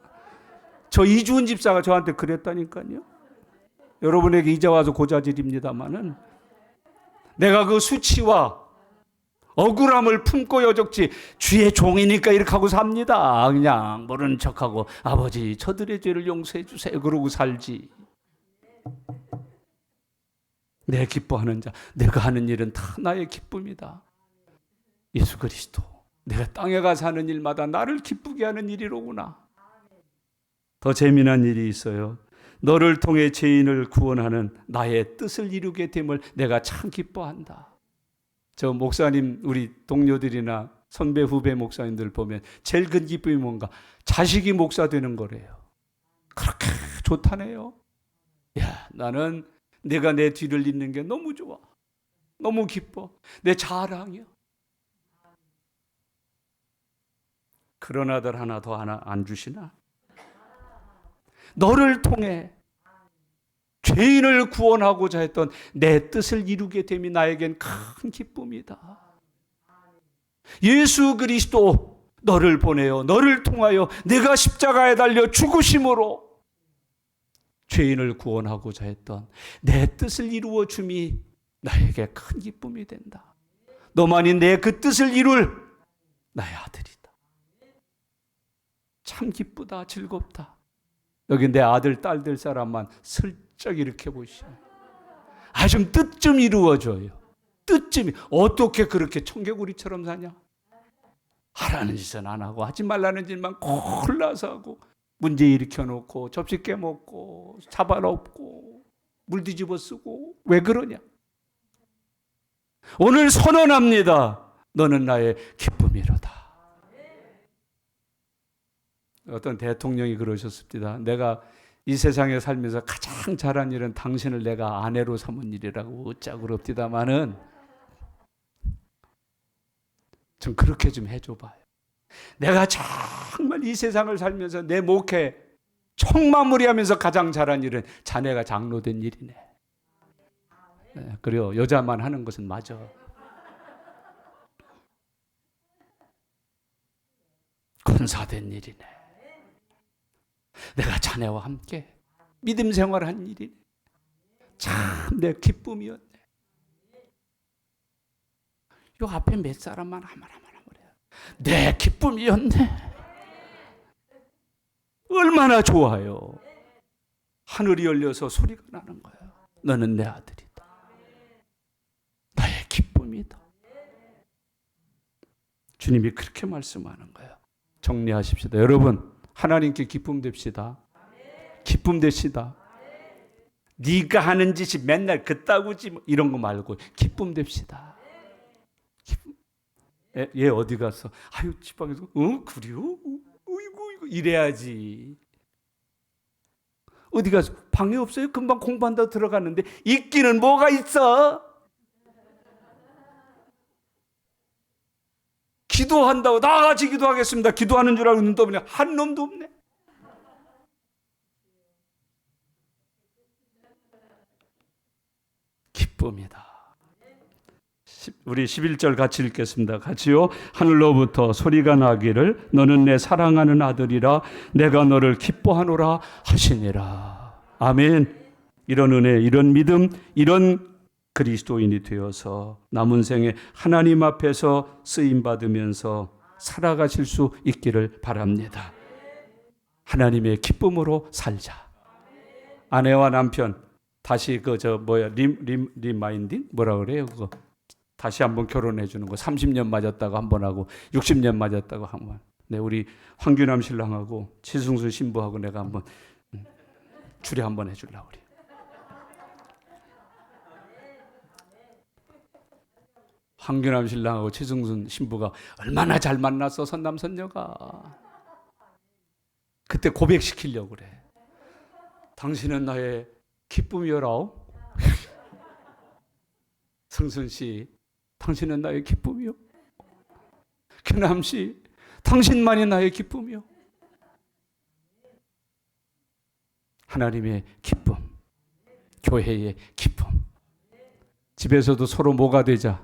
저한테 그랬다니까요. 여러분에게 이제 와서 고자질입니다마는 내가 그 수치와 억울함을 품고 여적지 주의 종이니까 이렇게 하고 삽니다. 그냥 모르는 척하고 아버지 저들의 죄를 용서해 주세요 그러고 살지. 내 기뻐하는 자, 내가 하는 일은 다 나의 기쁨이다. 예수 그리스도, 내가 땅에 가서 하는 일마다 나를 기쁘게 하는 일이로구나. 더 재미난 일이 있어요. 너를 통해 죄인을 구원하는 나의 뜻을 이루게 됨을 내가 참 기뻐한다. 저 목사님, 우리 동료들이나 선배 후배 목사님들 보면 제일 큰 기쁨이 뭔가? 자식이 목사 되는 거래요. 그렇게 좋다네요. 야, 나는 내가 내 뒤를 잇는 게 너무 좋아. 너무 기뻐. 내 자랑이야. 그런 아들 하나 더 안 주시나? 너를 통해 죄인을 구원하고자 했던 내 뜻을 이루게 됨이 나에겐 큰 기쁨이다. 예수 그리스도 너를 보내어 너를 통하여 내가 십자가에 달려 죽으심으로 죄인을 구원하고자 했던 내 뜻을 이루어 줌이 나에게 큰 기쁨이 된다. 너만이 내 그 뜻을 이룰 나의 아들이다. 참 기쁘다, 즐겁다. 여기 내 아들, 딸 될 사람만 슬쩍 이렇게 보시면 좀 뜻 좀 이루어줘요. 뜻쯤이 어떻게 그렇게 청개구리처럼 사냐? 하라는 짓은 안 하고 하지 말라는 짓만 골라서 하고 문제 일으켜놓고 접시 깨먹고 잡아놓고 물 뒤집어 쓰고 왜 그러냐? 오늘 선언합니다. 너는 나의 기쁨이로다. 어떤 대통령이 그러셨습니다. 내가 이 세상에 살면서 가장 잘한 일은 당신을 내가 아내로 삼은 일이라고 어짜 그럽디다마는 좀 그렇게 좀 해줘봐요. 내가 정말 이 세상을 살면서 내 목회 총마무리하면서 가장 잘한 일은 자네가 장로된 일이네. 네, 그래요. 여자만 하는 것은 맞아. 권사된 일이네. 내가 자네와 함께 믿음 생활한 일이네. 참 내 기쁨이었네. 요 앞에 몇 사람만 하면 내 기쁨이었네. 얼마나 좋아요. 하늘이 열려서 소리가 나는 거예요. 너는 내 아들이다. 나의 기쁨이다. 주님이 그렇게 말씀하는 거예요. 정리하십시다. 여러분, 하나님께 기쁨 됩시다. 기쁨 되시다. 네가 하는 짓이 맨날 그따구지 이런 거 말고 기쁨 됩시다. 기쁨. 얘 어디 갔어? 아유, 지방에서 그래요? 이거 이래야지. 어디 가서 방에 없어요? 금방 공부한다고 들어갔는데 있기는 뭐가 있어? 기도한다고 나같이 기도하겠습니다. 기도하는 줄 알고 눈 떠보니 한 놈도 없네. 기쁨이다. 우리 11절 같이 읽겠습니다. 같이요. 하늘로부터 소리가 나기를 너는 내 사랑하는 아들이라 내가 너를 기뻐하노라 하시니라. 아멘. 이런 은혜, 이런 믿음, 이런 그리스도인이 되어서 남은 생에 하나님 앞에서 쓰임받으면서 살아가실 수 있기를 바랍니다. 하나님의 기쁨으로 살자. 아내와 남편 다시 리마인딩 뭐라 그래요 그거? 다시 한번 결혼해 주는 거. 30년 맞았다고 한번 하고 60년 맞았다고 한번. 네, 우리 황규남 신랑하고 치승수 신부하고 내가 한번 주례 한번 해줄라 우리. 황규남 신랑하고 치승수 신부가 얼마나 잘 만났어 선남 선녀가. 그때 고백시키려고 그래. 당신은 나의 기쁨이여라오. 승순 씨, 당신은 나의 기쁨이요. 규남 씨, 당신만이 나의 기쁨이요. 하나님의 기쁨, 교회의 기쁨. 집에서도 서로 뭐가 되자.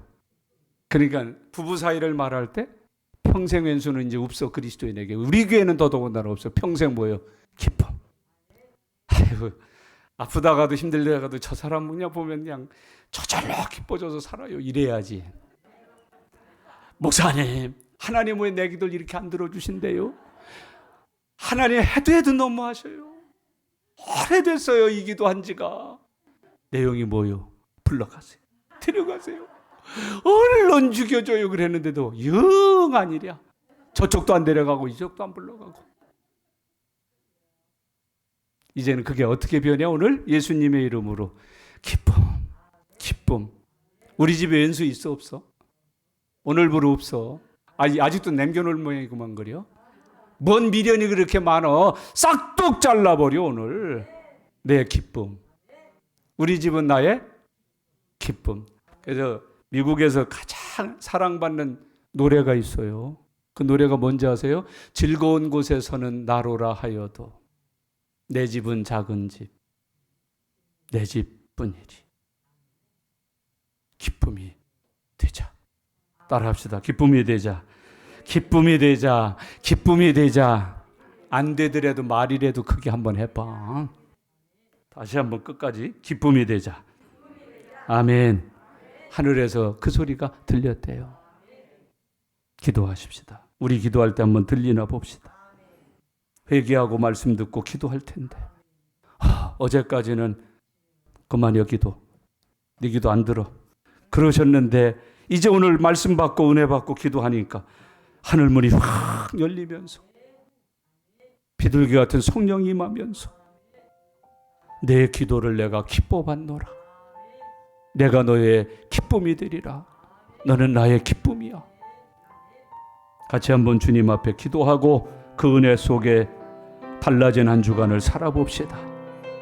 그러니까 부부 사이를 말할 때 평생 왼수는 이제 없어. 그리스도인에게. 우리 교회는 더더군다나 없어. 평생 뭐예요? 기쁨. 아이고, 아프다가도 힘들다가도 저 사람 그냥 보면 그냥 저절로 기뻐져서 살아요. 이래야지. 목사님, 하나님 왜 내 기도를 이렇게 안 들어주신대요? 하나님 해도 너무하셔요. 오래됐어요. 이 기도한 지가. 내용이 뭐요? 불러가세요. 데려가세요. 얼른 죽여줘요 그랬는데도 영 아니랴. 저쪽도 안 데려가고 이쪽도 안 불러가고. 이제는 그게 어떻게 변해? 오늘 예수님의 이름으로 기쁨, 기쁨. 우리 집에 왼수 있어 없어? 오늘부로 없어. 아직도 남겨놓을 모양이구만 그려. 뭔 미련이 그렇게 많어? 싹둑 잘라버려 오늘. 내 기쁨. 우리 집은 나의 기쁨. 그래서 미국에서 가장 사랑받는 노래가 있어요. 그 노래가 뭔지 아세요? 즐거운 곳에서는 나로라 하여도 내 집은 작은 집, 내 집뿐이리. 기쁨이 되자. 따라합시다. 기쁨이 되자. 기쁨이 되자. 기쁨이 되자. 안 되더라도 말이라도 크게 한번 해봐. 다시 한번 끝까지. 기쁨이 되자. 아멘. 하늘에서 그 소리가 들렸대요. 기도하십시다. 우리 기도할 때 한번 들리나 봅시다. 회개하고 말씀 듣고 기도할 텐데 어제까지는 그만이여 기도. 네 기도 안 들어. 그러셨는데 이제 오늘 말씀 받고 은혜 받고 기도하니까 하늘문이 확 열리면서 비둘기 같은 성령이 임하면서 내 기도를 내가 기뻐 받노라. 내가 너의 기쁨이 되리라. 너는 나의 기쁨이야. 같이 한번 주님 앞에 기도하고 그 은혜 속에 달라진 한 주간을 살아봅시다.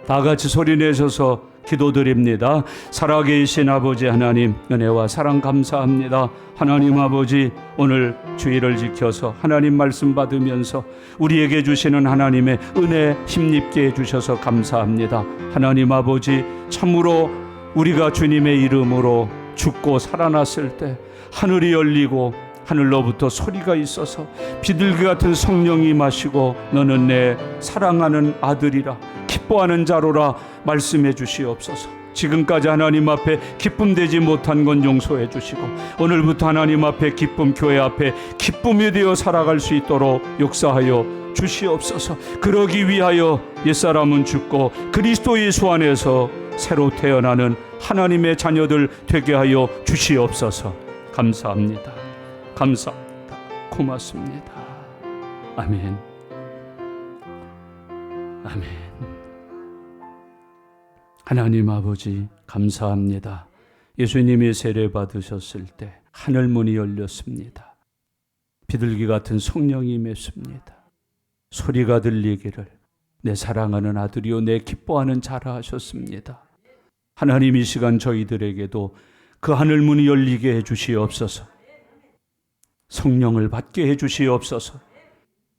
다 같이 소리 내셔서 기도드립니다. 살아계신 아버지 하나님, 은혜와 사랑 감사합니다. 하나님 아버지, 오늘 주일을 지켜서 하나님 말씀 받으면서 우리에게 주시는 하나님의 은혜 힘입게 해주셔서 감사합니다. 하나님 아버지, 참으로 우리가 주님의 이름으로 죽고 살아났을 때 하늘이 열리고 하늘로부터 소리가 있어서 비둘기 같은 성령이 임하시고 너는 내 사랑하는 아들이라 기뻐하는 자로라 말씀해 주시옵소서. 지금까지 하나님 앞에 기쁨 되지 못한 건 용서해 주시고 오늘부터 하나님 앞에 기쁨, 교회 앞에 기쁨이 되어 살아갈 수 있도록 역사하여 주시옵소서. 그러기 위하여 옛사람은 죽고 그리스도 예수 안에서 새로 태어나는 하나님의 자녀들 되게 하여 주시옵소서. 감사합니다. 감사합니다. 고맙습니다. 아멘. 아멘. 하나님 아버지 감사합니다. 예수님이 세례 받으셨을 때 하늘 문이 열렸습니다. 비둘기 같은 성령이 임했습니다. 소리가 들리기를 내 사랑하는 아들이요 내 기뻐하는 자라 하셨습니다. 하나님 이 시간 저희들에게도 그 하늘 문이 열리게 해주시옵소서. 성령을 받게 해주시옵소서.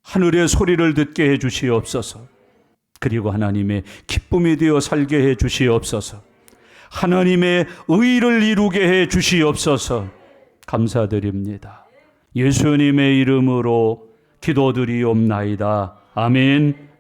하늘의 소리를 듣게 해주시옵소서. 그리고 하나님의 기쁨이 되어 살게 해주시옵소서. 하나님의 의를 이루게 해주시옵소서. 감사드립니다. 예수님의 이름으로 기도드리옵나이다. 아멘.